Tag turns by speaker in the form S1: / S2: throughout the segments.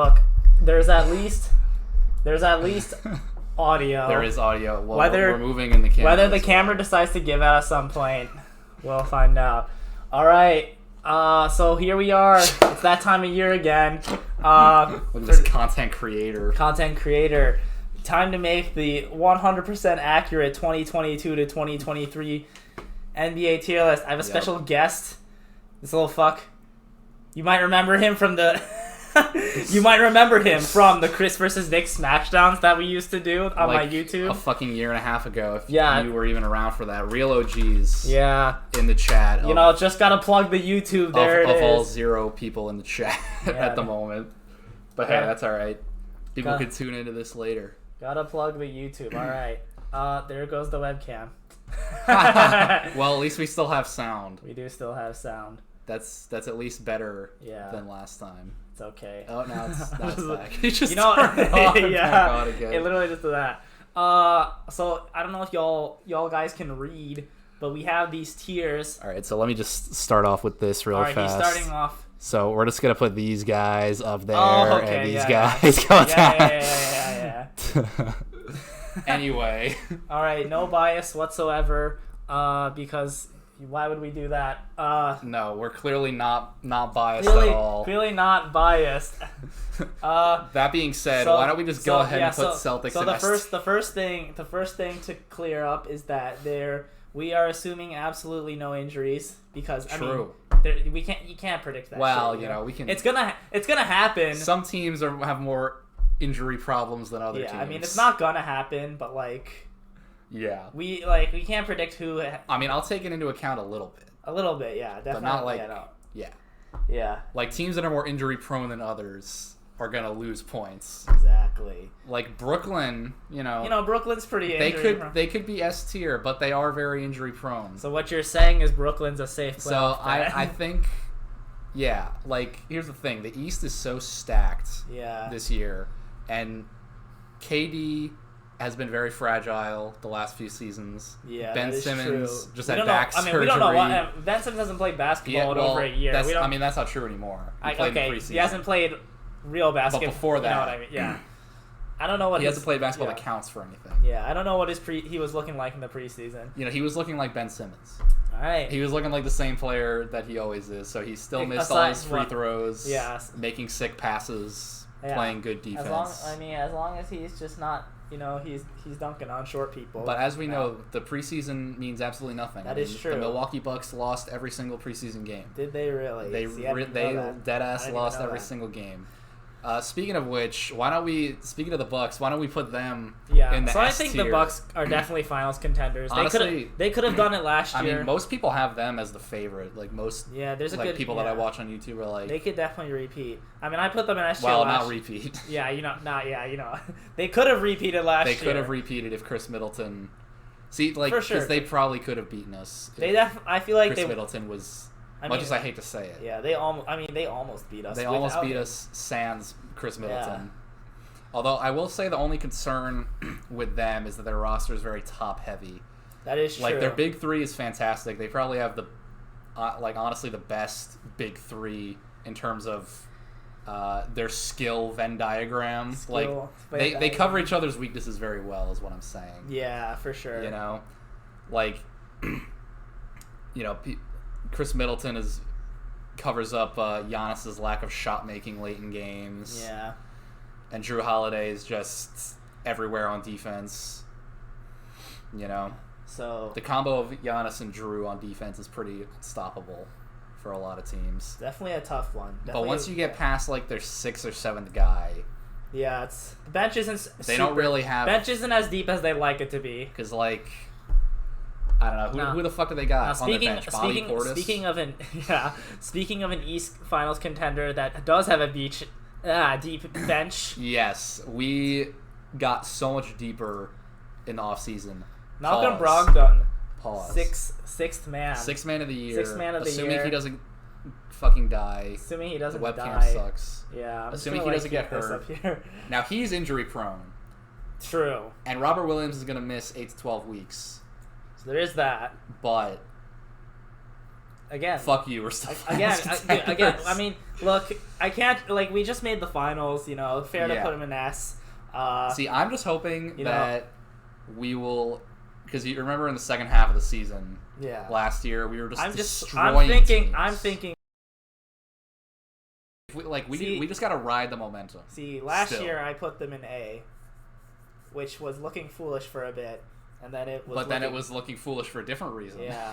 S1: look, there's at least audio.
S2: There is audio. Well,
S1: Whether
S2: we're moving in the camera.
S1: Whether the camera decides to give out at some point, we'll find out. All right. So here we are. It's that time of year again.
S2: Look at this content creator.
S1: Time to make the 100% accurate 2022 to 2023 NBA tier list. I have a special guest. This little fuck. You might remember him from the Chris versus Nick Smashdowns that we used to do on my YouTube.
S2: A fucking year and a half ago, if
S1: Yeah.
S2: you were even around for that. Real OGs.
S1: Yeah.
S2: In the chat.
S1: Just gotta plug the YouTube. There it is.
S2: Of all 0 people in the chat at the moment. But hey, that's alright. People could tune into this later.
S1: Gotta plug the YouTube. Alright. There goes the webcam.
S2: Well, at least we still have sound.
S1: We do still have sound.
S2: That's at least better than last time.
S1: It's okay.
S2: Oh, now it's back. He just
S1: turned
S2: it off and
S1: yeah,
S2: back on again.
S1: It literally just did that. So I don't know if y'all guys can read, but we have these tiers.
S2: All right, so let me just start off with this real fast.
S1: All right, he's starting off.
S2: So we're just gonna put these guys up there and these guys
S1: go
S2: down.
S1: Yeah.
S2: Anyway.
S1: All right, no bias whatsoever. Because why would we do that?
S2: No, we're clearly not biased at all.
S1: Clearly not biased.
S2: That being said, why don't we just go ahead and put Celtics?
S1: So the first thing to clear up is that we are assuming absolutely no injuries because
S2: True.
S1: You can't predict that.
S2: Well,
S1: shit,
S2: we can.
S1: It's gonna happen.
S2: Some teams have more injury problems than other teams.
S1: Yeah, I mean it's not gonna happen, but like.
S2: Yeah.
S1: We can't predict who.
S2: I mean, I'll take it into account a little bit.
S1: A little bit, yeah, definitely.
S2: But not like,
S1: yeah.
S2: Like teams that are more injury prone than others are gonna lose points.
S1: Exactly.
S2: Like Brooklyn,
S1: Brooklyn's pretty injury prone.
S2: They could be S tier, but they are very injury prone.
S1: So what you're saying is Brooklyn's a safe playoff.
S2: So I think, like here's the thing: the East is so stacked. This year, and KD has been very fragile the last few seasons.
S1: Yeah,
S2: Ben Simmons
S1: true.
S2: just had back surgery.
S1: We don't know what Ben Simmons hasn't played basketball in over a year.
S2: That's not true anymore.
S1: He hasn't played real basketball.
S2: But before that,
S1: you know what I mean? Yeah. I don't know what
S2: he hasn't played basketball that counts for anything.
S1: Yeah, I don't know what he was looking like in the preseason.
S2: He was looking like Ben Simmons.
S1: All right.
S2: He was looking like the same player that he always is. So he still missed all his free throws.
S1: Yeah.
S2: Making sick passes. Playing good defense.
S1: As long as he's just not. He's dunking on short people.
S2: But as we know, the preseason means absolutely nothing.
S1: That is true.
S2: The Milwaukee Bucks lost every single preseason game.
S1: Did they really?
S2: They deadass lost every single game. Speaking of which, speaking of the Bucks, why don't we put them in the S tier?
S1: So I think the Bucks are definitely finals contenders.
S2: Honestly,
S1: they could have done it last year.
S2: I mean, most people have them as the favorite. Like most
S1: there's good
S2: people that I watch on YouTube are like,
S1: they could definitely repeat. I mean, I put them in S tier
S2: not repeat.
S1: They could have repeated last year.
S2: They could have repeated if Chris Middleton. See, like, because they probably could have beaten us.
S1: I feel like
S2: Chris Middleton was. Much as I hate to say it.
S1: Yeah, they almost beat us.
S2: They almost beat us sans Chris Middleton. Yeah. Although I will say the only concern with them is that their roster is very top heavy.
S1: That is true.
S2: Like their big three is fantastic. They probably have the honestly the best big three in terms of their skill Venn diagram. They cover each other's weaknesses very well is what I'm saying.
S1: Yeah, for sure.
S2: Chris Middleton covers up Giannis's lack of shot making late in games.
S1: Yeah.
S2: And Drew Holiday is just everywhere on defense.
S1: So
S2: the combo of Giannis and Drew on defense is pretty unstoppable for a lot of teams.
S1: Definitely a tough one.
S2: But once you get past like their 6th or 7th guy,
S1: it's the bench isn't.
S2: Don't really have
S1: bench isn't as deep as they'd like it to be.
S2: Because I don't know who the fuck do they got on the bench? Bobby Portis?
S1: Speaking of an East Finals contender that does have a deep bench.
S2: Yes, we got so much deeper in the offseason.
S1: Malcolm Brogdon.
S2: Pause.
S1: Sixth man.
S2: Sixth man of the year.
S1: Sixth man of the year.
S2: Assuming he doesn't fucking die.
S1: Assuming he doesn't
S2: die. The webcam sucks.
S1: Yeah.
S2: Assuming he doesn't get hurt. Now he's injury prone.
S1: True.
S2: And Robert Williams is gonna miss 8 to 12 weeks.
S1: So there is that.
S2: But
S1: again,
S2: fuck you. We're still
S1: again. I mean, look, I can't like we just made the finals. You know, fair to put them in S.
S2: See, I'm just hoping that we will, because you remember in the second half of the season, last year we were just destroying teams.
S1: I'm thinking.
S2: We just gotta ride the momentum.
S1: See, last year I put them in A, which was looking foolish for a bit, and then it was.
S2: But then it was looking foolish for a different reason.
S1: Yeah.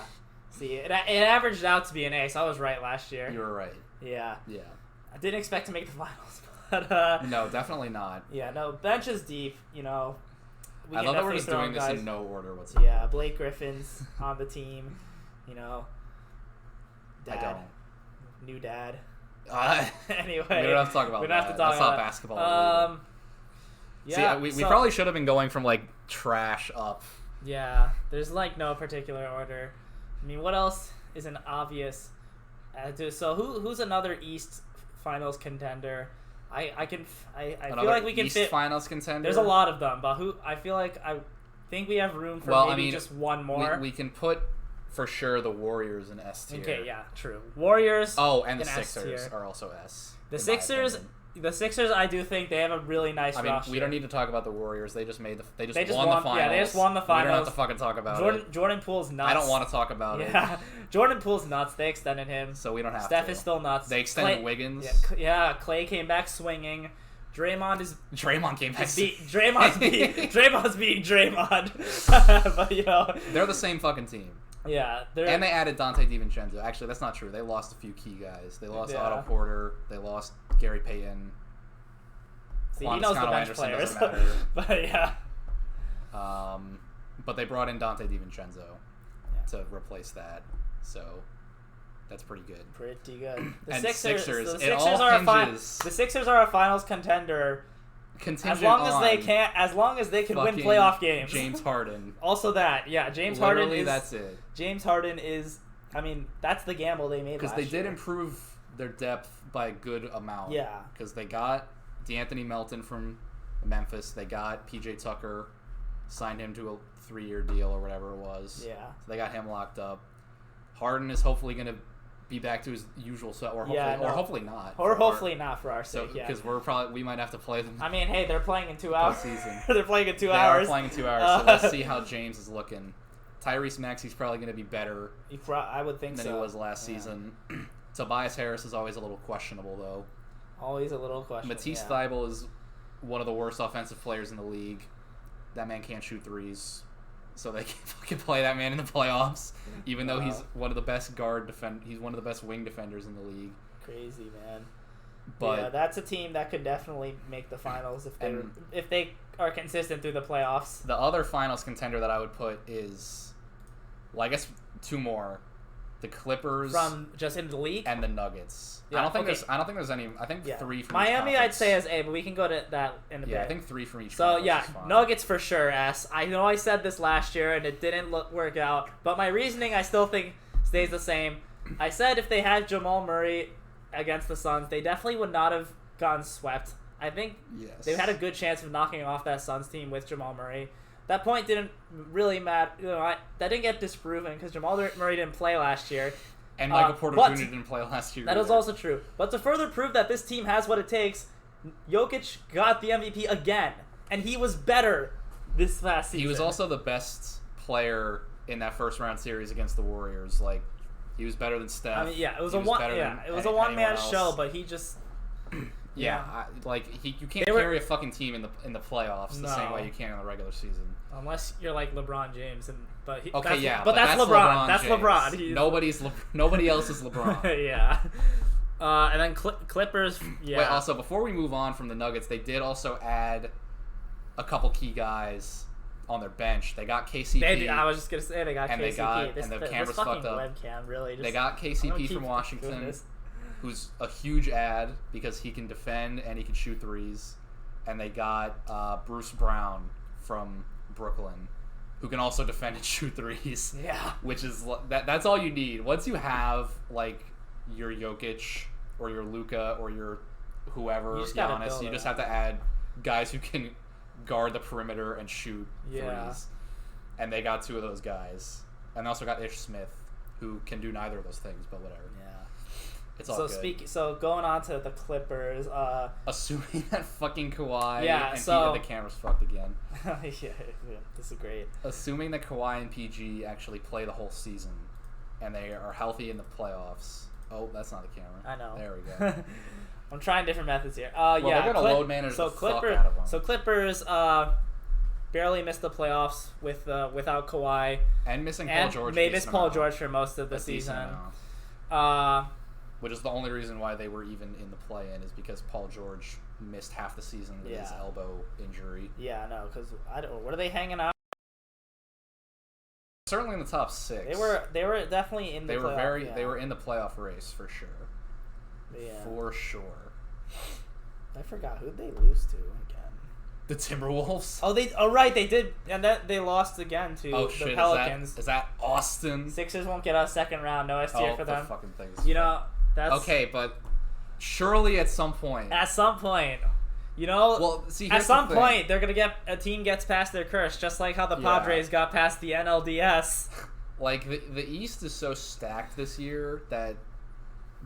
S1: See, it averaged out to be an A, so I was right last year.
S2: You were right.
S1: Yeah.
S2: Yeah.
S1: I didn't expect to make the finals, but
S2: no, definitely not.
S1: Yeah, no, bench is deep. You know.
S2: I love that we're just doing this in no order whatsoever.
S1: Yeah, Blake Griffin's on the team. You know. Dad.
S2: I don't.
S1: New dad.
S2: Anyway, we don't have to talk about that. That's not basketball.
S1: Yeah,
S2: see, we probably should have been going from like trash up.
S1: Yeah, there's like no particular order. I mean, what else is an obvious? So who's another East Finals contender? I feel like we can
S2: East
S1: fit
S2: Finals contender.
S1: There's a lot of them, but who I feel like I think we have room for maybe just one more.
S2: We can put. For sure, the Warriors in S tier.
S1: Okay, yeah, true. Warriors.
S2: Oh, and the Sixers are also S.
S1: The Sixers, I do think they have a really nice roster.
S2: We don't need to talk about the Warriors. They just won the finals.
S1: Yeah, they just won the finals.
S2: We don't have to fucking talk about it.
S1: Jordan Poole's nuts.
S2: I don't want to talk about it.
S1: Yeah, Jordan Poole's nuts. They extended him.
S2: So we don't have
S1: Steph
S2: to.
S1: is still nuts.
S2: They extended Wiggins.
S1: Yeah, Clay came back swinging. Draymond
S2: came back.
S1: Draymond's beating Draymond. But you know,
S2: they're the same fucking team.
S1: Yeah,
S2: and they added Dante DiVincenzo. Actually, that's not true. They lost a few key guys. They lost Otto Porter. They lost Gary Payton.
S1: See, he knows the bench players. But yeah.
S2: But they brought in Dante DiVincenzo to replace that. So that's pretty good.
S1: Pretty good.
S2: The
S1: Sixers
S2: are
S1: a finals contender.
S2: Contingent
S1: as long as they can win playoff games.
S2: James Harden.
S1: Also that, yeah, James
S2: Literally,
S1: Harden is.
S2: That's it.
S1: James Harden is. I mean, that's the gamble they made.
S2: Because they did improve their depth by a good amount.
S1: Yeah.
S2: Because they got D'Anthony Melton from Memphis. They got PJ Tucker, signed him to a 3-year deal or whatever it was.
S1: Yeah.
S2: So they got him locked up. Harden is hopefully going to be back to his usual set, or hopefully not.
S1: Or hopefully not for our sake,
S2: because we might have to play them.
S1: I mean, hey, they're playing in 2 hours.
S2: Season.
S1: They're playing in 2 hours.
S2: They are playing in 2 hours, so let's see how James is looking. Tyrese Maxey's probably going to be better.
S1: I would think
S2: than he was last season. Tobias Harris is always a little questionable, though.
S1: Always a little questionable.
S2: Matisse Thybulle is one of the worst offensive players in the league. That man can't shoot threes. So they can play that man in the playoffs, even though he's one of the best he's one of the best wing defenders in the league.
S1: Crazy, man.
S2: But
S1: yeah, that's a team that could definitely make the finals if they are consistent through the playoffs.
S2: The other finals contender that I would put is, well, I guess 2 more. The Clippers
S1: from just in the league
S2: and the Nuggets. Yeah, I don't think there's any. I think 3 from
S1: Miami.
S2: Each
S1: I'd say as A, but we can go to that in a bit.
S2: Yeah, I think 3 from each.
S1: So yeah, Nuggets for sure S. I know I said this last year and it didn't work out, but my reasoning I still think stays the same. I said if they had Jamal Murray against the Suns, they definitely would not have gotten swept. I think they had a good chance of knocking off that Suns team with Jamal Murray. That point didn't really matter. You know, that didn't get disproven because Jamal Murray didn't play last year.
S2: And Michael Porter Jr. didn't play last year.
S1: That was also true. But to further prove that this team has what it takes, Jokic got the MVP again. And he was better this last season.
S2: He was also the best player in that first round series against the Warriors. Like, he was better than Steph.
S1: I mean, yeah, it was a one-man show, but he just...
S2: Yeah, you can't carry a fucking team in the playoffs the same way you can in the regular season.
S1: Unless you're like LeBron James, but
S2: that's
S1: LeBron. That's
S2: James.
S1: LeBron.
S2: Nobody else is LeBron.
S1: Yeah. And then Clippers. Yeah.
S2: Wait, also before we move on from the Nuggets, they did also add a couple key guys on their bench. They got KCP.
S1: I was just gonna say they got KCP.
S2: And the camera's fucked up.
S1: Webcam really.
S2: They got KCP from Washington, who's a huge add because he can defend and he can shoot threes. And they got Bruce Brown from Brooklyn, who can also defend and shoot threes.
S1: Yeah.
S2: Which is that's all you need. Once you have like your Jokic or your Luka or your whoever, Giannis, you just have to add guys who can guard the perimeter and shoot threes. And they got 2 of those guys. And they also got Ish Smith, who can do neither of those things, but whatever.
S1: Yeah.
S2: It's all good.
S1: So going on to the Clippers.
S2: Assuming that fucking Kawhi and the camera's fucked again.
S1: yeah, this is great.
S2: Assuming that Kawhi and PG actually play the whole season, and they are healthy in the playoffs. Oh, that's not the camera.
S1: I know.
S2: There we go.
S1: I'm trying different methods here.
S2: Well,
S1: yeah,
S2: they're gonna load manage the fuck out of them.
S1: So Clippers barely missed the playoffs without Kawhi.
S2: And missing Paul George.
S1: They missed Paul George for most of the season.
S2: Which is the only reason why they were even in the play-in is because Paul George missed half the season with his elbow injury.
S1: Yeah, no, because what are they hanging out?
S2: Certainly in the top 6.
S1: They were definitely in the playoff.
S2: They were in the playoff race for sure.
S1: Yeah.
S2: For sure.
S1: I forgot who'd they lose to again.
S2: The Timberwolves.
S1: Right, they did, and they lost again to the Pelicans.
S2: Is that Austin?
S1: Sixers won't get a second round. No STR for them.
S2: Fucking things.
S1: You know, that's
S2: okay, but surely at some point.
S1: You know,
S2: well, see,
S1: at some point they're gonna a team gets past their curse, just like how the Padres got past the NLDS.
S2: Like the East is so stacked this year that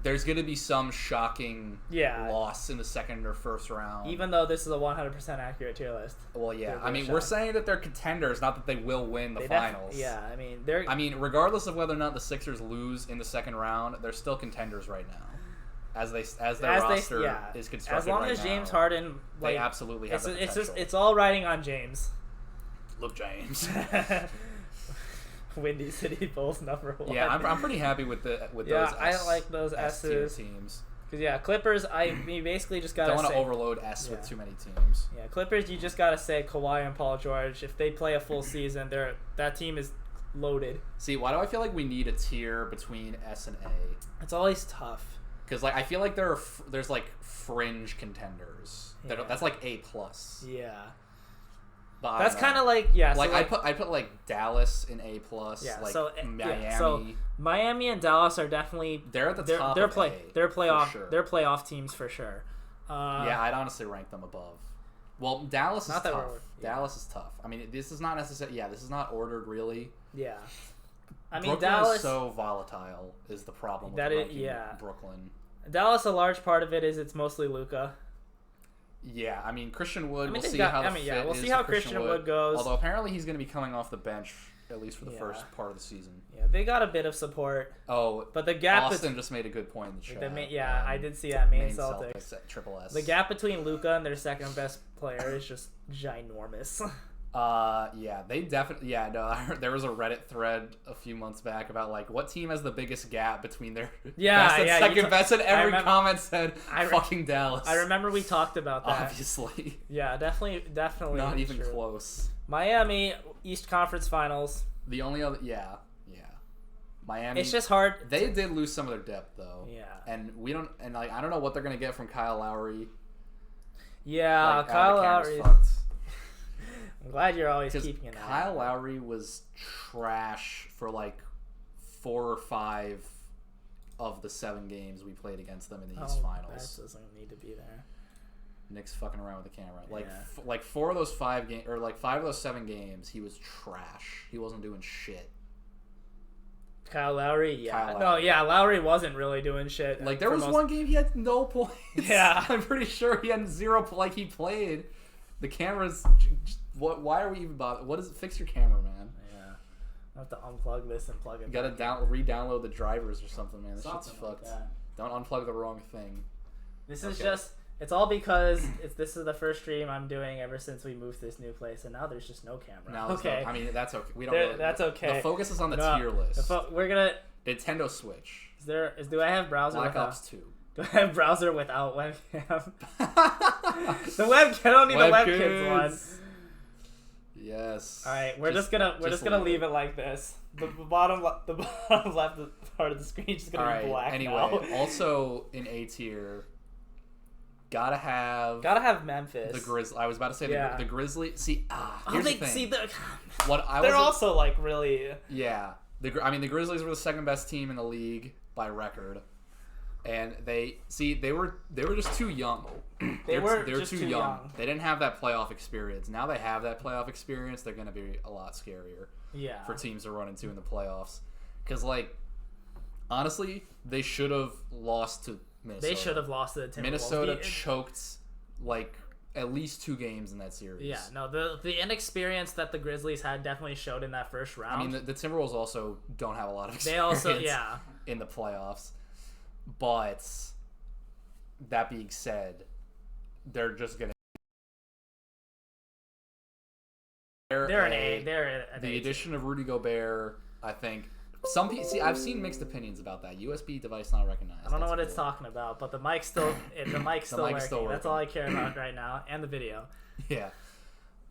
S2: there's gonna be some shocking loss in the second or first round.
S1: Even though this is a 100% accurate tier list.
S2: Well, yeah, I mean, we're saying that they're contenders, not that they will win the finals.
S1: I mean, they're.
S2: I mean, regardless of whether or not the Sixers lose in the second round, they're still contenders right now. As their roster is constructed
S1: as long
S2: right
S1: as
S2: now,
S1: James Harden,
S2: they absolutely have the potential.
S1: It's all riding on James.
S2: Look, James.
S1: Windy City Bulls #1.
S2: Yeah, I'm pretty happy with those.
S1: I like those S's
S2: teams.
S1: Because Clippers, we basically just gotta.
S2: Don't want to overload S with too many teams.
S1: Yeah, Clippers, you just gotta say Kawhi and Paul George. If they play a full season, that team is loaded.
S2: See, why do I feel like we need a tier between S and A?
S1: It's always tough.
S2: Because I feel like there's fringe contenders. That's like A+.
S1: Yeah.
S2: But
S1: that's kind of like
S2: I put like Dallas in A+.
S1: Yeah.
S2: Like
S1: so
S2: Miami.
S1: So Miami and Dallas are definitely
S2: they're at the top.
S1: They're
S2: playoff.
S1: Sure. They're playoff teams for sure.
S2: Yeah, I'd honestly rank them above. Well, Dallas is tough. Dallas is tough. I mean, this is not necessarily. Yeah, this is not ordered really.
S1: Yeah. I mean,
S2: Brooklyn
S1: Dallas
S2: is so volatile is the problem with Brooklyn.
S1: Dallas, a large part of it is it's mostly Luka.
S2: Yeah, I mean Christian Wood.
S1: We'll see how Christian Wood goes.
S2: Although apparently he's going to be coming off the bench at least for the first part of the season.
S1: Yeah, they got a bit of support.
S2: Oh,
S1: but the gap.
S2: Austin just made a good point in the chat.
S1: I did see that Maine Celtics
S2: at Triple S.
S1: The gap between Luka and their second best player is just ginormous.
S2: Yeah, they definitely. Yeah, no, there was a Reddit thread a few months back about like what team has the biggest gap between their best and second best, and every comment said fucking Dallas.
S1: I remember we talked about that.
S2: Obviously.
S1: Yeah, definitely.
S2: Not even close.
S1: Miami East Conference Finals.
S2: The only other, Miami.
S1: It's just hard.
S2: They did lose some of their depth though.
S1: Yeah.
S2: And I don't know what they're gonna get from Kyle Lowry.
S1: Yeah, Kyle Lowry. I'm glad you're always keeping an eye.
S2: Kyle Lowry was trash for like 4 or 5 of the 7 games we played against them in the East Finals.
S1: That doesn't need to be there.
S2: Nick's fucking around with the camera. Like 4 of those 5 games, or like 5 of those 7 games, he was trash. He wasn't doing shit.
S1: Kyle Lowry, Lowry wasn't really doing shit.
S2: Like there was one game he had no points.
S1: Yeah,
S2: I'm pretty sure he had 0. Like he played. The camera's. Why are we even bothering? What is it? Fix your camera, man.
S1: Yeah. I have to unplug this and plug it.
S2: You gotta re-download the drivers or something, man. This shit's fucked. Don't unplug the wrong thing.
S1: This is just. It's all because this is the first stream I'm doing ever since we moved to this new place, and now there's just no camera.
S2: I mean, that's okay. We don't.
S1: That's okay.
S2: The focus is on the tier list.
S1: We're gonna.
S2: Nintendo Switch.
S1: Do I have browser?
S2: Black Ops 2.
S1: Do I have browser without webcam? The webcam. I don't need the webcams one.
S2: Yes.
S1: All right, we're just gonna leave it like this. The bottom left part of the screen is gonna be black.
S2: Anyway,
S1: now.
S2: Also in A tier, gotta have
S1: Memphis.
S2: The Grizzlies. I was about to say the Grizzlies. See, here's the thing.
S1: They're also like really.
S2: Yeah, the Grizzlies were the second best team in the league by record. And they were just too young. They were too young. They didn't have that playoff experience. Now they have that playoff experience. They're going to be a lot scarier.
S1: Yeah.
S2: For teams to run into in the playoffs, because like Honestly, they should have lost to Minnesota.
S1: They should have lost to the Timberwolves.
S2: Minnesota choked like at least 2 games in that series.
S1: Yeah, no, the inexperience that the Grizzlies had definitely showed in that first round.
S2: I mean, the Timberwolves also don't have a lot of experience.
S1: They also,
S2: in the playoffs. But that being said, they're just gonna.
S1: They're an A.
S2: The addition of Rudy Gobert, I think. I've seen mixed opinions about that. USB device not recognized.
S1: I don't know what it's talking about, but the mic's still working. That's all I care about right now, and the video.
S2: Yeah,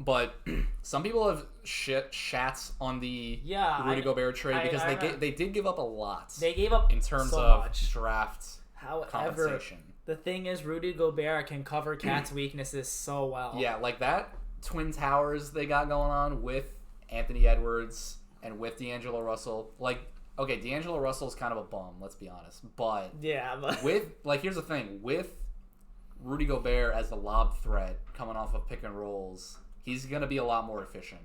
S2: but some people have shats on the Rudy Gobert trade because they did give up a lot.
S1: They gave up
S2: in terms
S1: so
S2: of
S1: much.
S2: Draft compensation.
S1: The thing is, Rudy Gobert can cover Cat's weaknesses so well.
S2: Yeah, like that Twin Towers they got going on with Anthony Edwards. And with D'Angelo Russell, D'Angelo Russell's kind of a bum, let's be honest. But with here's the thing, with Rudy Gobert as the lob threat coming off of pick and rolls, he's gonna be a lot more efficient.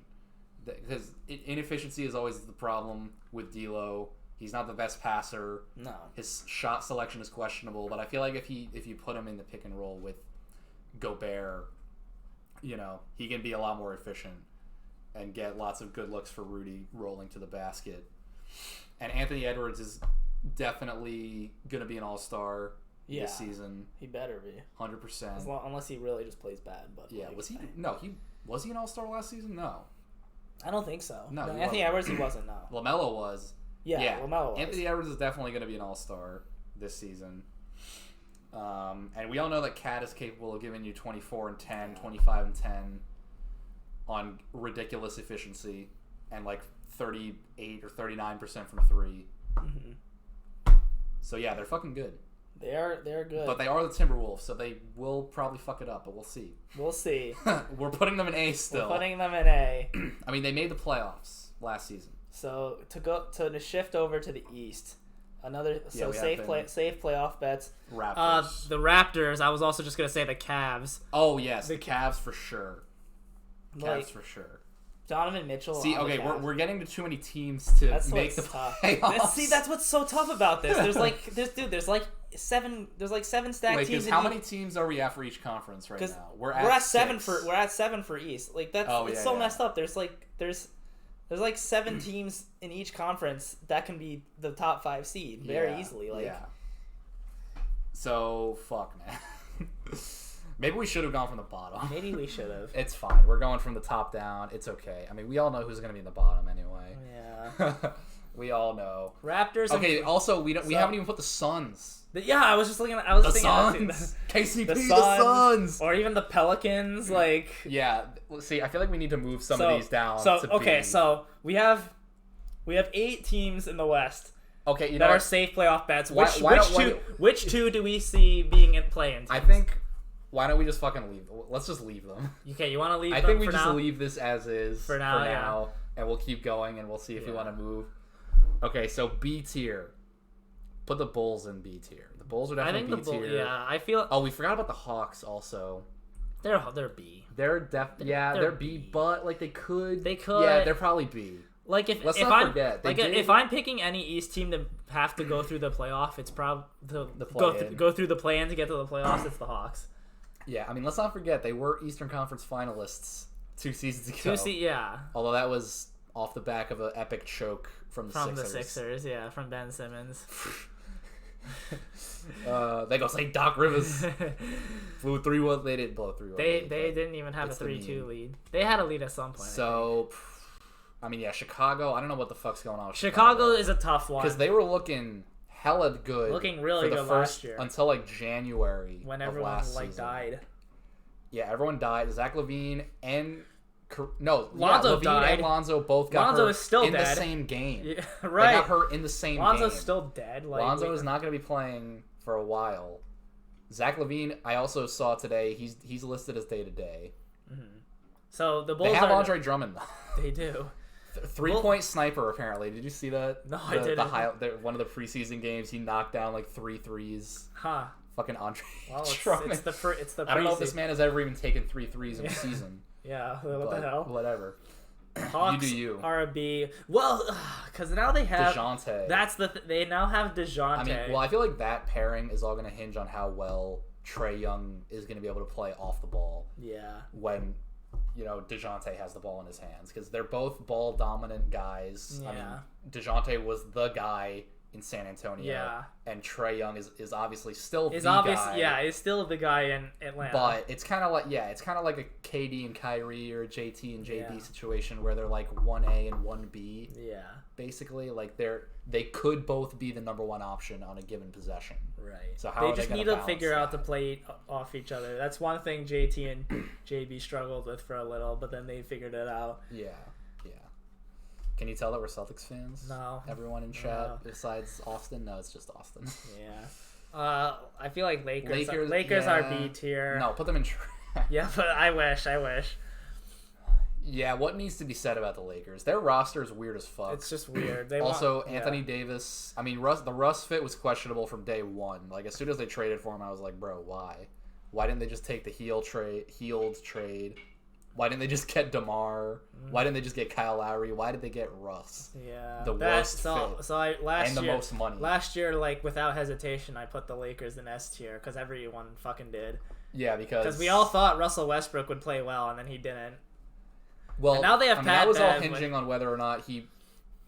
S2: Because inefficiency is always the problem with D'Lo. He's not the best passer.
S1: No,
S2: his shot selection is questionable. But I feel like if you put him in the pick and roll with Gobert, he can be a lot more efficient. And get lots of good looks for Rudy rolling to the basket. And Anthony Edwards is definitely going to be an all-star this season.
S1: He better be.
S2: 100%.
S1: Unless he really just plays bad. But
S2: was he? No, was he an all-star last season? No.
S1: I don't think so.
S2: No,
S1: Anthony Edwards, he wasn't, no.
S2: LaMelo was.
S1: Yeah, LaMelo was.
S2: Anthony Edwards is definitely going to be an all-star this season. And we all know that Cat is capable of giving you 24 and 10, 25 and 10. On ridiculous efficiency and 38 or 39% from 3. Mm-hmm. So yeah, they're fucking good.
S1: They're good.
S2: But they are the Timberwolves, so they will probably fuck it up, but we'll see.
S1: We'll see.
S2: We're putting them in A still.
S1: We're putting them in A.
S2: I mean, they made the playoffs last season.
S1: So to shift over to the East. Safe playoff bets.
S2: Raptors.
S1: The Raptors. I was also just gonna say the Cavs.
S2: Oh yes, the Cavs for sure. Cavs for sure.
S1: Donovan Mitchell.
S2: See, okay, we're getting to too many teams to make the playoffs.
S1: That's what's so tough about this. There's seven stacked teams.
S2: How many teams are we at for each conference right now?
S1: We're at 7 for East. That's messed up. There's 7 teams in each conference that can be the top 5 seed very easily.
S2: So fuck, man. Maybe we should have gone from the bottom.
S1: Maybe we should have.
S2: It's fine. We're going from the top down. It's okay. I mean, we all know who's going to be in the bottom anyway.
S1: Yeah.
S2: We all know.
S1: Raptors.
S2: Okay. Also, we haven't even put the Suns.
S1: I was just looking at. I was thinking
S2: Suns. KCP. The Suns.
S1: Or even the Pelicans.
S2: Yeah. See, I feel like we need to move some of these down.
S1: So we have 8 teams in the West.
S2: Okay.
S1: That are safe playoff bets. Which two do we see being in play-in teams?
S2: I think. Why don't we just fucking leave? Let's just leave them.
S1: Okay, you want to leave them
S2: I think we
S1: for
S2: just
S1: now?
S2: leave this as is for now, and we'll keep going, and we'll see if we want to move. Okay, so B tier. Put the Bulls in B tier. The Bulls are definitely B tier.
S1: Yeah, I feel.
S2: Oh, we forgot about the Hawks also.
S1: They're B.
S2: They're B, but they could. Yeah, they're probably B.
S1: If I'm picking any East team to have to go through the playoff, it's probably go through the play-in to get to the playoffs. It's the Hawks.
S2: Yeah, I mean, let's not forget they were Eastern Conference finalists 2 seasons ago. Although that was off the back of an epic choke from the Sixers.
S1: From Ben Simmons.
S2: They go say Doc Rivers flew 3-1. They didn't blow 3-1.
S1: They didn't even have a 3-2 lead. They had a lead at some point.
S2: So, I mean, Chicago. I don't know what the fuck's going on with
S1: Chicago is a tough one
S2: because they were looking hella good.
S1: Looking really good last year.
S2: Until January.
S1: When everyone died.
S2: Yeah, everyone died. Zach LaVine and
S1: Lonzo died.
S2: And Lonzo both got
S1: Lonzo
S2: hurt
S1: is still
S2: in
S1: dead.
S2: the same game.
S1: Yeah, right.
S2: They got hurt in the same game.
S1: Lonzo's still dead.
S2: Lonzo is not going to be playing for a while. Zach LaVine, I also saw today. He's listed as day-to-day.
S1: Mm-hmm. So the Bulls
S2: have Andre Drummond though.
S1: They do.
S2: 3-point sniper, apparently. Did you see that?
S1: No, I didn't.
S2: One of the preseason games, he knocked down 3 threes.
S1: Huh.
S2: Fucking Andre
S1: Drummond. It's the
S2: I don't know if this man has ever even taken 3 threes in a season.
S1: Yeah, what the hell?
S2: Whatever.
S1: Hawks
S2: you.
S1: are a B. Well, because now they have
S2: DeJounte.
S1: That's they now have DeJounte.
S2: I mean, well, I feel like that pairing is all going to hinge on how well Trae Young is going to be able to play off the ball.
S1: Yeah.
S2: When, DeJounte has the ball in his hands. Because they're both ball-dominant guys.
S1: Yeah.
S2: I mean, DeJounte was the guy in San Antonio.
S1: Yeah.
S2: And Trae Young is obviously still the
S1: guy.
S2: Yeah,
S1: he's still the guy in Atlanta.
S2: But it's kind of like, a KD and Kyrie or a JT and JB situation where they're like 1A and 1B.
S1: Yeah.
S2: Basically, like they could both be the number one option on a given possession.
S1: Right.
S2: So how
S1: they just need to figure out to play off each other. That's one thing JT and JB struggled with for a little, but then they figured it out.
S2: Yeah. Can you tell that we're Celtics fans?
S1: No.
S2: Everyone in chat besides Austin? No, it's just Austin.
S1: Yeah. I feel like Lakers are B tier.
S2: No, put them in
S1: Yeah, but I wish.
S2: Yeah, what needs to be said about the Lakers? Their roster is weird as fuck.
S1: It's just weird.
S2: Anthony Davis. I mean, the Russ fit was questionable from day one. Like, as soon as they traded for him, I was like, bro, why? Why didn't they just take the healed trade? Why didn't they just get DeMar? Why didn't they just get Kyle Lowry? Why did they get Russ?
S1: Yeah,
S2: the worst fit.
S1: Last
S2: the
S1: year,
S2: most money.
S1: Last year, like without hesitation, I put the Lakers in S tier because everyone fucking did.
S2: Yeah, because
S1: we all thought Russell Westbrook would play well, and then he didn't.
S2: Well,
S1: and now they have Pat
S2: that was
S1: Bev,
S2: all hinging on whether or not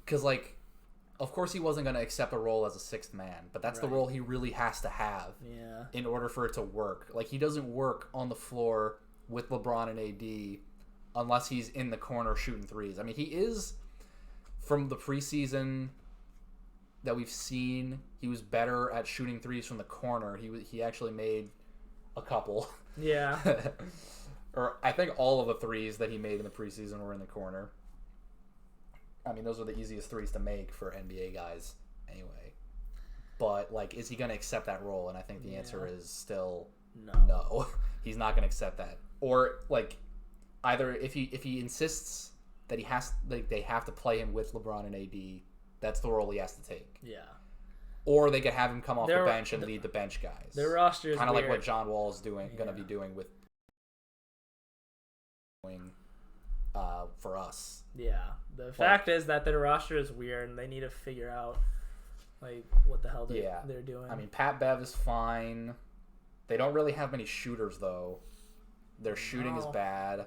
S2: because of course he wasn't going to accept a role as a sixth man, but that's the role he really has to have.
S1: Yeah.
S2: In order for it to work, like he doesn't work on the floor with LeBron and AD. Unless he's in the corner shooting threes. I mean, he is, from the preseason that we've seen, he was better at shooting threes from the corner. He actually made a couple.
S1: Yeah.
S2: Or I think all of the threes that he made in the preseason were in the corner. I mean, those are the easiest threes to make for NBA guys anyway. But, like, is he going to accept that role? And I think the answer is still no. He's not going to accept that. Or, like... Either if he insists that they have to play him with LeBron and AD, that's the role he has to take.
S1: Yeah.
S2: Or they could have him come off the bench and lead the bench guys.
S1: Their roster is
S2: kind of like what John Wall is going to be doing with for us.
S1: Yeah. The fact is that their roster is weird, and they need to figure out like what the hell they're doing.
S2: I mean, Pat Bev is fine. They don't really have many shooters though. Their shooting is bad.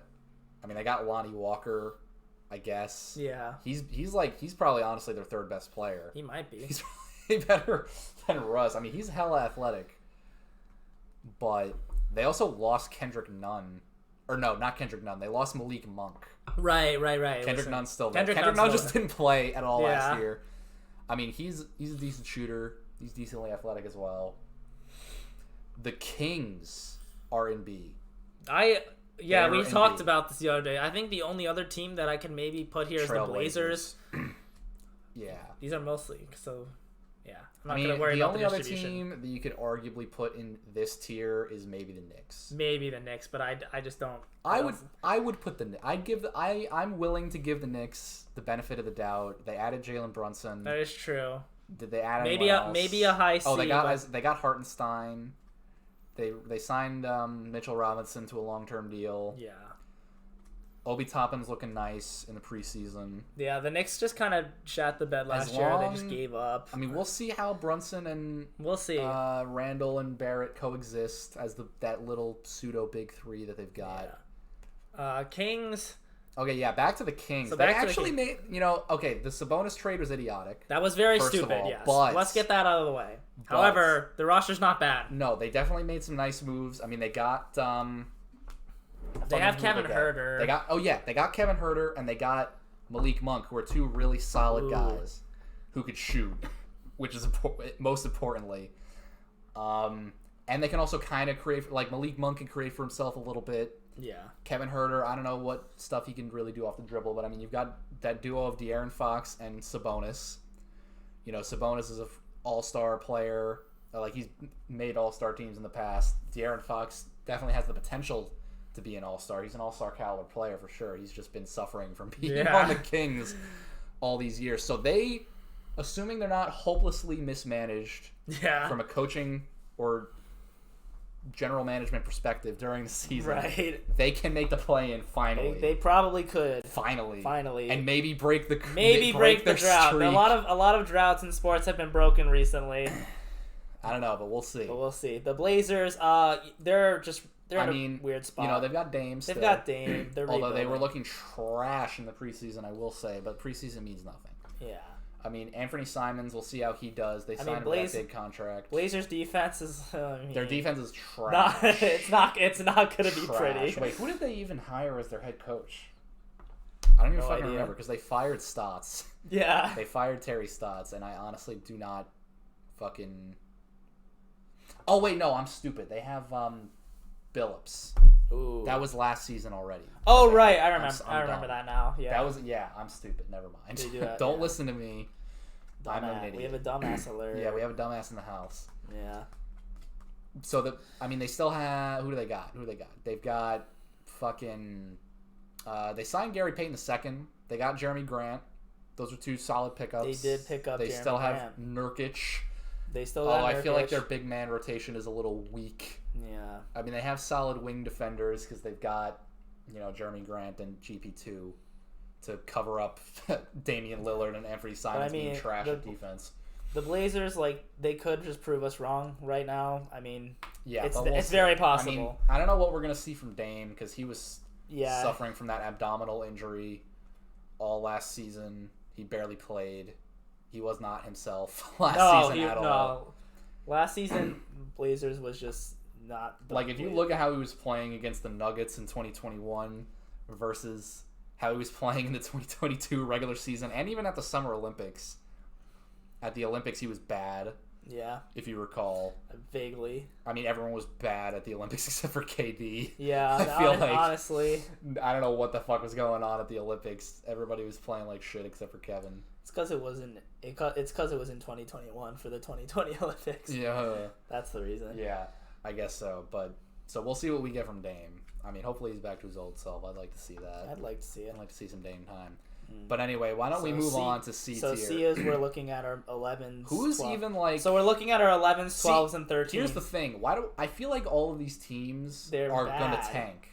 S2: I mean, they got Lonnie Walker, I guess.
S1: Yeah.
S2: He's probably honestly their third best player.
S1: He might be.
S2: He's probably better than Russ. I mean, he's hella athletic. But they also lost Kendrick Nunn. Or no, not Kendrick Nunn. They lost Malik Monk.
S1: Right.
S2: Kendrick Nunn's still there. Kendrick Nunn just didn't play at all last year. I mean, he's a decent shooter. He's decently athletic as well. The Kings are in B.
S1: We talked about this the other day. I think the only other team that I can maybe put here is the Blazers.
S2: Yeah.
S1: These are mostly, so, yeah. I'm not
S2: going
S1: to worry about the
S2: only other team that you could arguably put in this tier is maybe the Knicks.
S1: Maybe the Knicks, but I just don't.
S2: I would put the Knicks. I'm willing to give the Knicks the benefit of the doubt. They added Jalen Brunson.
S1: That is true.
S2: Did they add
S1: maybe a high C?
S2: Oh, they got Hartenstein. They signed Mitchell Robinson to a long-term deal.
S1: Yeah.
S2: Obi Toppin's looking nice in the preseason.
S1: Yeah, the Knicks just kind of shat the bed last year. They just gave up.
S2: I mean, we'll see how Brunson and Randall and Barrett coexist as that little pseudo big three that they've got.
S1: Yeah. Kings.
S2: Okay, yeah, back to the Kings. So they actually made, the Sabonis trade was idiotic.
S1: That was very stupid, yes. But let's get that out of the way. However, the roster's not bad.
S2: No, they definitely made some nice moves. I mean, they got...
S1: they have Kevin Huerter.
S2: They got Kevin Huerter, and they got Malik Monk, who are two really solid guys who could shoot, which is most importantly. And they can also kind of create... Like, Malik Monk can create for himself a little bit.
S1: Yeah.
S2: Kevin Huerter, I don't know what stuff he can really do off the dribble, but I mean, you've got that duo of De'Aaron Fox and Sabonis. Sabonis is an all-star player. Like, he's made all-star teams in the past. De'Aaron Fox definitely has the potential to be an all-star. He's an all-star caliber player for sure. He's just been suffering from being on the Kings all these years. So they, assuming they're not hopelessly mismanaged from a coaching or general management perspective during the season,
S1: right?
S2: They can make the play-in finally.
S1: They probably could
S2: finally, and maybe break the
S1: break the drought.
S2: Streak.
S1: A lot of droughts in sports have been broken recently.
S2: I don't know, but we'll see.
S1: The Blazers, they're in a weird spot.
S2: You know, they've got Dame.
S1: They've got Dame. They're
S2: although they were looking trash in the preseason, I will say, but preseason means nothing.
S1: Yeah.
S2: I mean, Anthony Simons, we'll see how he does. They signed him to that big contract.
S1: Blazers defense is
S2: their defense is trash.
S1: It's not going to be pretty.
S2: Wait, who did they even hire as their head coach? I don't even fucking remember because they fired Stotts.
S1: Yeah.
S2: They fired Terry Stotts, and I honestly do not fucking. Oh wait, no, I'm stupid. They have Billups.
S1: Ooh.
S2: That was last season already.
S1: Oh
S2: okay.
S1: right, I remember that now. Yeah.
S2: That was I'm stupid. Never mind.
S1: Do that,
S2: Don't listen to me. I'm an idiot.
S1: We have a dumbass alert.
S2: Yeah, we have a dumbass in the house.
S1: Yeah.
S2: So they still have who do they got? They've got fucking they signed Gary Payton II. They got Jeremy Grant. Those are two solid pickups.
S1: They did pick up
S2: They still have Nurkic.
S1: They still have Nurkic.
S2: I feel like their big man rotation is a little weak.
S1: Yeah.
S2: I mean, they have solid wing defenders because they've got, Jeremy Grant and GP2 to cover up Damian Lillard and Anthony Simons being trash at defense.
S1: The Blazers, they could just prove us wrong right now. I mean,
S2: yeah,
S1: it's very possible.
S2: I mean, I don't know what we're going to see from Dame because he was suffering from that abdominal injury all last season. He barely played. He was not himself last season at all.
S1: Last season, Blazers was just not.
S2: If you look at how he was playing against the Nuggets in 2021 versus how he was playing in the 2022 regular season and even at the Summer Olympics. At the Olympics, he was bad.
S1: Yeah.
S2: If you recall.
S1: Vaguely.
S2: I mean, everyone was bad at the Olympics except for KD.
S1: Yeah, I feel honestly.
S2: I don't know what the fuck was going on at the Olympics. Everybody was playing like shit except for Kevin.
S1: It's because it wasn't. It's because it was in 2021 for the 2020 Olympics.
S2: Yeah.
S1: That's the reason.
S2: Yeah, I guess so. So we'll see what we get from Dame. I mean, hopefully he's back to his old self. I'd like to see that.
S1: I'd like to see it.
S2: I'd like to see some Dame time. But anyway, why don't we move on to C tier?
S1: So C is we're looking at our 11s.
S2: Who's
S1: 12.
S2: even like?
S1: So we're looking at our 11s, 12s, and 13s.
S2: Here's the thing. Why do I feel like all of these teams are gonna tank?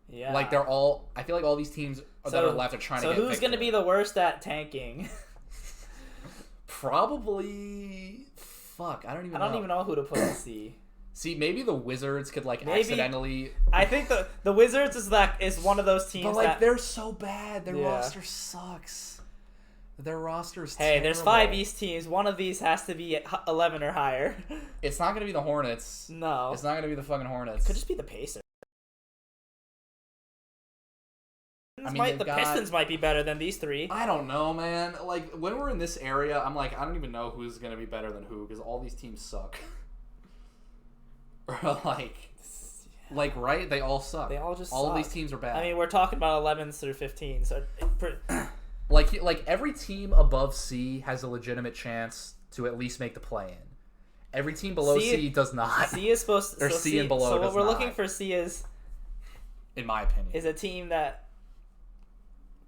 S1: Yeah.
S2: Like they're all. I feel like all these teams that are left are trying to get.
S1: So who's gonna be the worst at tanking?
S2: Probably. Fuck. I don't even know
S1: who to put in C.
S2: See, maybe the Wizards could accidentally.
S1: I think the Wizards is one of those teams.
S2: But they're so bad. Their roster sucks. Their roster's terrible.
S1: There's 5 East teams. One of these has to be 11 or higher.
S2: It's not gonna be the Hornets.
S1: No.
S2: It's not gonna be the fucking Hornets.
S1: Could just be the Pacers. The Pistons might be better than these 3.
S2: I don't know, man. Like when we're in this area, I'm like, I don't even know who's gonna be better than who because all these teams suck. Or right? They all suck.
S1: They all just
S2: all
S1: suck.
S2: of these teams are bad.
S1: I mean, we're talking about 11s through 15s. So
S2: like every team above C has a legitimate chance to at least make the play-in. Every team below C does not.
S1: C is supposed to.
S2: Or C and below.
S1: So what we're looking for C is,
S2: in my opinion,
S1: is a team that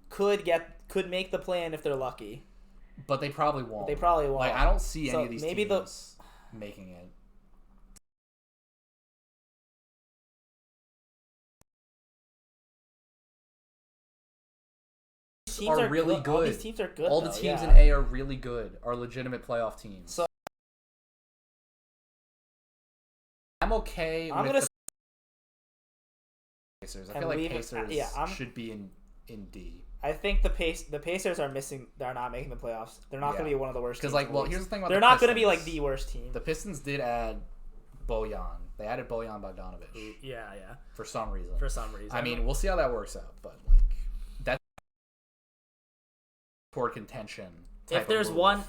S1: could make the play-in if they're lucky.
S2: But they probably won't.
S1: Like
S2: I don't see any of these teams making it. Are really good.
S1: All these teams are good.
S2: All the teams in A are really good. Are legitimate playoff teams.
S1: So
S2: I'm okay with the Pacers. I feel like Pacers should be in D.
S1: I think the Pacers are missing. They're not making the playoffs. They're not going to be one of the worst. Because
S2: here's the thing about
S1: they're not going to be like the worst team.
S2: The Pistons did add Bojan. They added Bojan Bogdanovic.
S1: Yeah.
S2: For some reason.
S1: I
S2: mean, we'll see how that works out, but that's toward contention.
S1: If there's one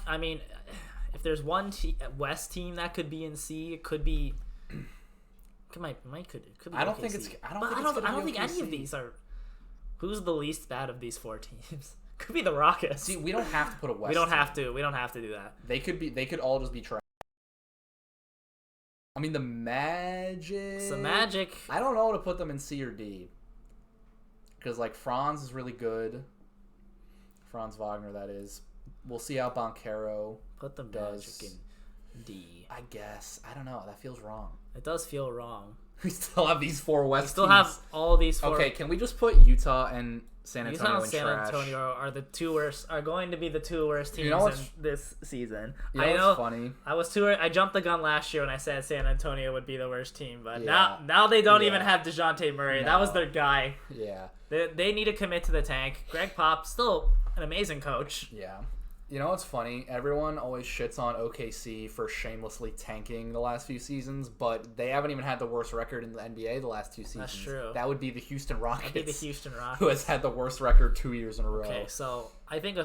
S1: West team that could be in C, it could be. Could be.
S2: I don't think it's. I don't think
S1: any of these are. Who's the least bad of these 4 teams? Could be the Rockets.
S2: See, we don't have to put a West.
S1: We don't have to do that.
S2: They could all just be trash. I mean, the Magic. I don't know to put them in C or D. Because Franz is really good. Franz Wagner, that is. We'll see how Banchero
S1: put the
S2: does.
S1: Magic in. D.
S2: I guess. I don't know. That feels wrong.
S1: It does feel wrong.
S2: We still have these 4 West
S1: We still
S2: teams.
S1: have all these 4.
S2: Okay, can we just put Utah and San Antonio
S1: Utah and San
S2: trash?
S1: Antonio are the 2 worst. Are going to be the 2 worst teams in this season.
S2: You know what's funny?
S1: I jumped the gun last year when I said San Antonio would be the worst team, but now they don't even have DeJounte Murray. No. That was their guy.
S2: Yeah.
S1: They need to commit to the tank. Greg Pop, still an amazing coach.
S2: Yeah. You know what's funny? Everyone always shits on OKC for shamelessly tanking the last few seasons, but they haven't even had the worst record in the NBA the last 2 seasons.
S1: That's true.
S2: That would be the Houston Rockets.
S1: That'd be the Houston Rockets.
S2: Who has had the worst record 2 years in a row.
S1: Okay, so I think...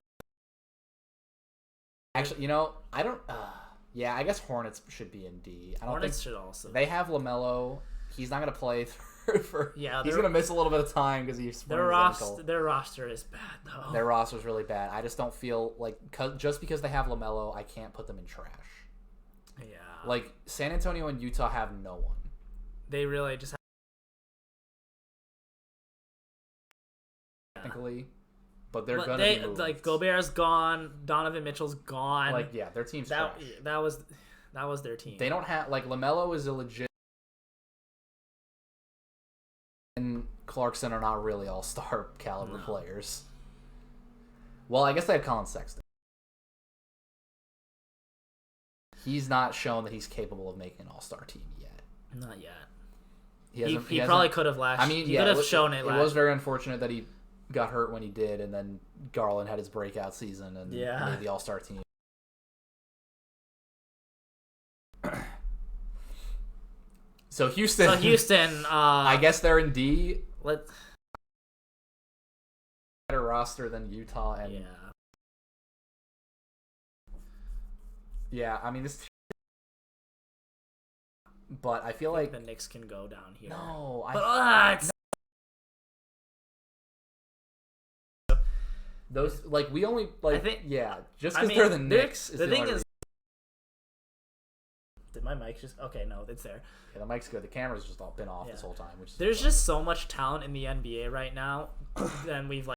S2: Actually, you know, I don't... yeah, I guess Hornets should be in D.
S1: Hornets should also.
S2: They have LaMelo. He's not going to play he's going to miss a little bit of time because he's
S1: their roster is bad, though.
S2: Their roster is really bad. I just don't feel like... just because they have LaMelo, I can't put them in trash.
S1: Yeah.
S2: Like, San Antonio and Utah have no one.
S1: They really just have...
S2: Technically. But they're going to be moved.
S1: Like, Gobert's gone. Donovan Mitchell's gone.
S2: Like, yeah, their team's trash.
S1: That was their team.
S2: They don't have... Like, LaMelo is a legit... and Clarkson are not really all-star caliber players. Well, I guess they have Colin Sexton. He's not shown that he's capable of making an all-star team yet.
S1: Not yet.
S2: He
S1: probably could have last. I mean, he could have shown it. It
S2: was very unfortunate that he got hurt when he did, and then Garland had his breakout season and made the all-star team. So Houston, I guess they're in D. Better roster than Utah and yeah. I mean this, but I feel like
S1: the Knicks can go down here.
S2: No, those like we only like just because they're the Knicks.
S1: The thing is. Did my mic just... Okay, no, it's there.
S2: Yeah, the mic's good. The camera's just been off this whole time.
S1: There's just so much talent in the NBA right now, and we've like...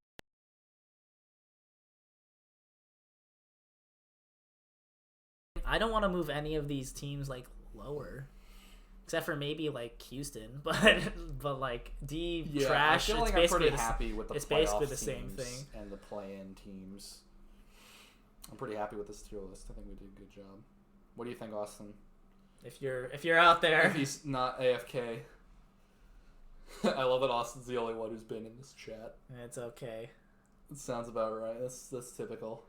S1: I don't want to move any of these teams like lower, except for maybe like Houston, but like D trash.
S2: I feel like I'm pretty happy with the
S1: it's basically the same thing
S2: and the play-in teams. I'm pretty happy with this tier list. I think we did a good job. What do you think, Austin?
S1: If you're out there,
S2: if he's not AFK, I love that Austin's the only one who's been in this chat.
S1: It's okay.
S2: It sounds about right. That's typical.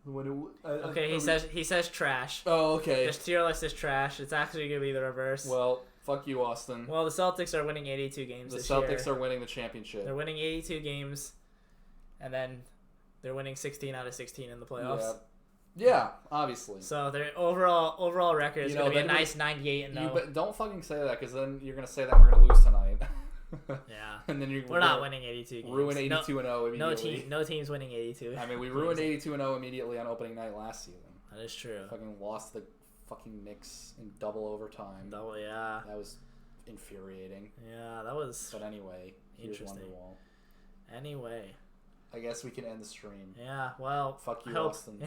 S1: He says trash.
S2: Oh, okay.
S1: This tier list is trash. It's actually gonna be the reverse.
S2: Well, fuck you, Austin.
S1: Well, the Celtics are winning 82 games.
S2: The Celtics are winning the championship.
S1: They're winning 82 games, and then they're winning 16 out of 16 in the playoffs.
S2: Yeah, obviously.
S1: So their overall record is going to be a nice 98-0.
S2: But don't fucking say that, because then you're going to say that we're going to lose tonight.
S1: Yeah.
S2: And then
S1: we're not winning 82 games.
S2: Ruin 82-0 immediately.
S1: No team's winning 82.
S2: I mean, we ruined 82-0 immediately on opening night last season.
S1: That is true.
S2: Fucking lost the fucking Knicks in double overtime.
S1: Yeah.
S2: That was infuriating.
S1: Yeah, that was.
S2: But anyway, here's Wonderwall.
S1: Anyway.
S2: I guess we can end the stream.
S1: Yeah, well,
S2: fuck you, Austin.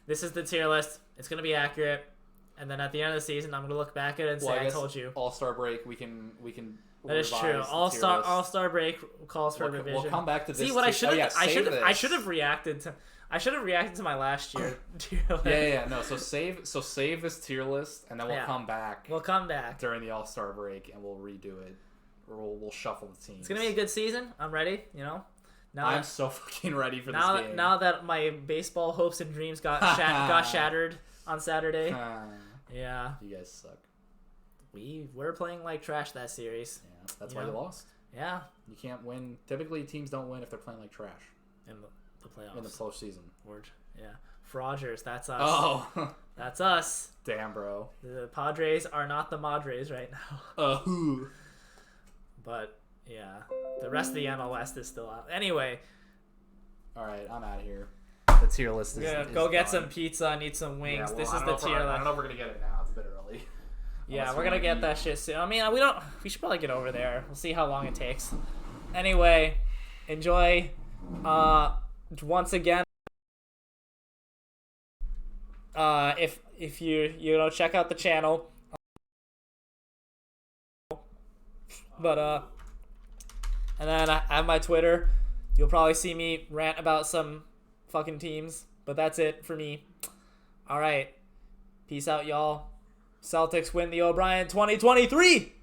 S1: This is the tier list. It's gonna be accurate, and then at the end of the season, I'm gonna look back at it and say I told you.
S2: All-Star break, we can.
S1: That is true. All-Star break calls for revision.
S2: We'll come back to this.
S1: See what I should have. I should have reacted to. I should have reacted to my last year tier list.
S2: Yeah. No. So save this tier list, and then we'll come back.
S1: We'll come back
S2: during the All-Star break, and we'll redo it. Or we'll shuffle the teams.
S1: It's gonna be a good season. I'm ready.
S2: I'm so fucking ready for this game.
S1: Now that my baseball hopes and dreams got shattered on Saturday. Yeah.
S2: You guys suck.
S1: We're playing like trash that series.
S2: Yeah, that's why you lost.
S1: Yeah.
S2: You can't win. Typically, teams don't win if they're playing like trash.
S1: In the playoffs.
S2: In the postseason.
S1: Yeah. Frogers, that's us.
S2: Oh.
S1: That's us.
S2: Damn, bro.
S1: The Padres are not the Madres right now. But... yeah, the rest of the NL West is still out. Anyway.
S2: All right, I'm out of here. The tier list is
S1: go get some pizza and eat some wings.
S2: Yeah,
S1: this is the tier list.
S2: I don't know if we're going to get it now. It's a bit early.
S1: Yeah, we're going to get that shit soon. I mean, we should probably get over there. We'll see how long it takes. Anyway, enjoy. Once again. if you know, check out the channel. But and then I have my Twitter. You'll probably see me rant about some fucking teams, but that's it for me. All right. Peace out, y'all. Celtics win the O'Brien 2023.